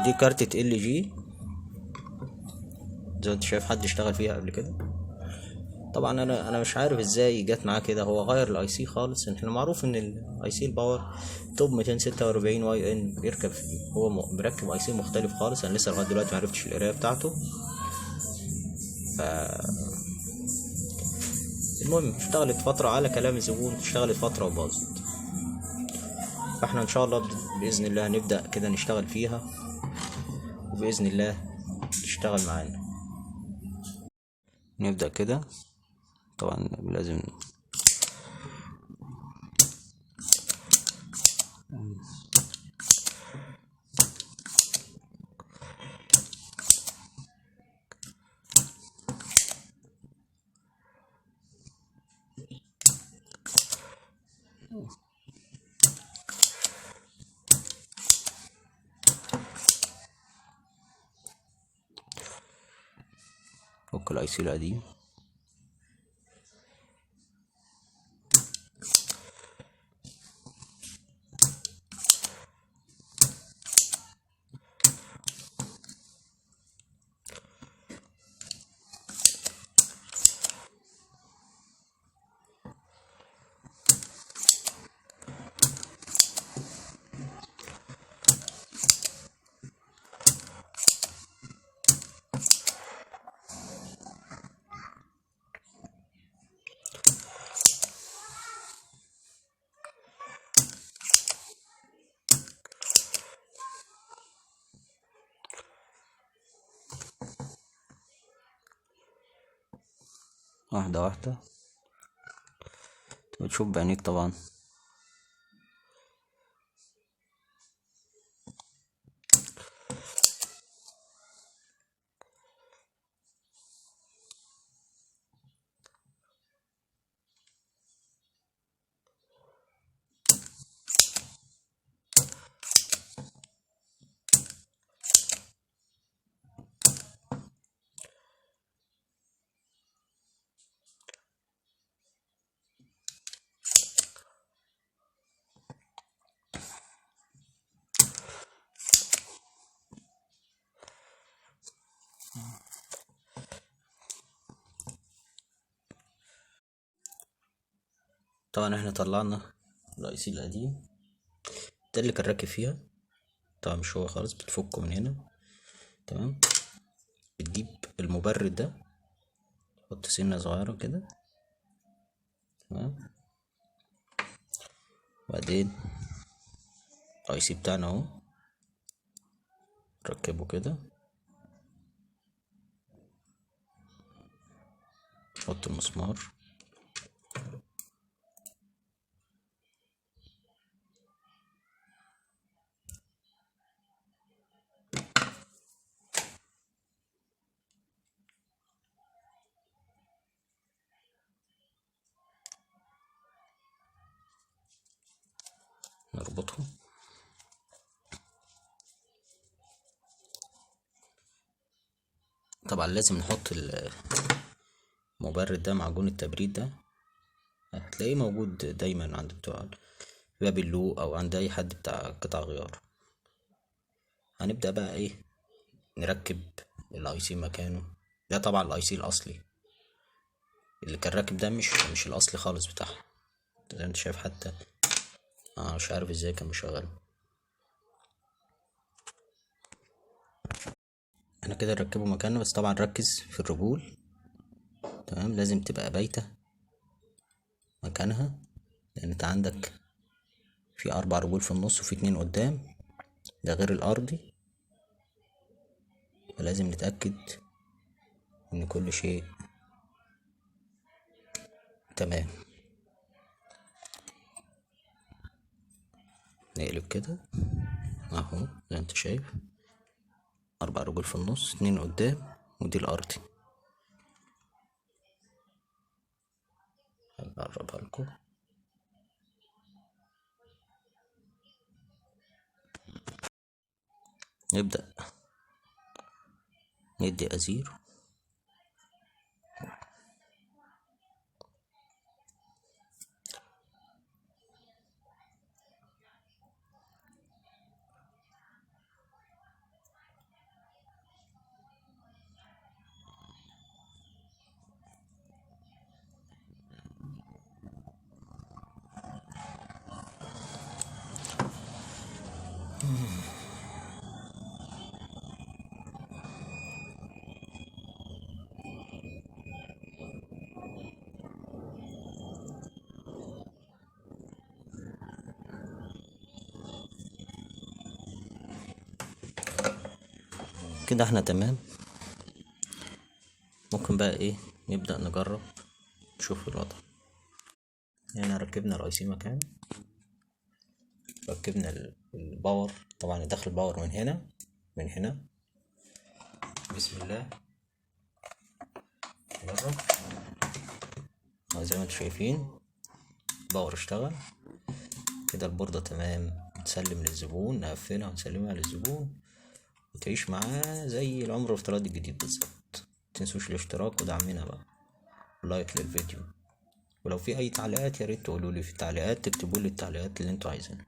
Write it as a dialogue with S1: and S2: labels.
S1: دي كارتة ال جي، زي ما انت شايف حد اشتغل فيها قبل كده. طبعا انا مش عارف ازاي جت معاه كده. هو غير الاي سي خالص. احنا معروف ان الاي سي الباور توب 246 واي ان بيركب فيه. هو مركب اي سي مختلف خالص. انا لسه لغايه دلوقتي معرفتش القرايه بتاعته. ف المهم اشتغلت فتره على كلام الزبون، اشتغلت فتره وباظت. فاحنا ان شاء الله باذن الله هنبدا كده نشتغل فيها، وباذن الله تشتغل معانا. نبدا كده. طبعا لازم فك الاي سي القديم. واحدة واحدة تشوف بعينيك طبعا. طبعا احنا طلعنا الاي سي القديم ده اللي كان راكب فيها. طبعا مش هو خالص، بتفكه من هنا. تمام. بتجيب المبرد ده، تحط سنة صغيرة كده. تمام. وبعدين الاي سي بتاعنا اهو، نركبه كده. نحط المسمار. نربطه. طبعا لازم نحط المبرد ده، معجون التبريد ده هتلاقيه موجود دايما عند بتوع باب اللوق او عند اي حد بتاع قطع غيار. هنبدأ بقى ايه، نركب الاي سي مكانه. ده طبعا الاي سي الاصلي اللي كان راكب ده مش الاصلي خالص بتاعها. زي ما انت شايف حتى مش عارف ازاي كان مشغل. انا كده نركبه مكانه، بس طبعا ركز في الرجول. تمام. لازم تبقى بايتة مكانها، لان انت عندك في 4 رجول في النص وفي 2 قدام، ده غير الارضي. فلازم نتأكد ان كل شيء تمام. نقلب كده اهو زي ما انت شايف، 4 رجول في النص، 2 قدام، ودي الارضي. هقربها لكم. نبدأ ندي أزير. كده احنا تمام. ممكن بقى ايه نبدأ نجرب نشوف الوضع. هنا ركبنا رئيسي مكان، ركبنا الباور، طبعا داخل الباور من هنا من هنا. بسم الله نجرب. زي ما انتم شايفين الباور اشتغل كده، البوردة تمام. نسلم للزبون، نقفلها ونسلمها للزبون وتعيش معاه زي العمر الافتراضي الجديد بالظبط. متنسوش الاشتراك ودعمنا بقى، لايك للفيديو، ولو في اي تعليقات يا ريت تقولوا لي في التعليقات، تكتبوا لي التعليقات اللي انتوا عايزينها.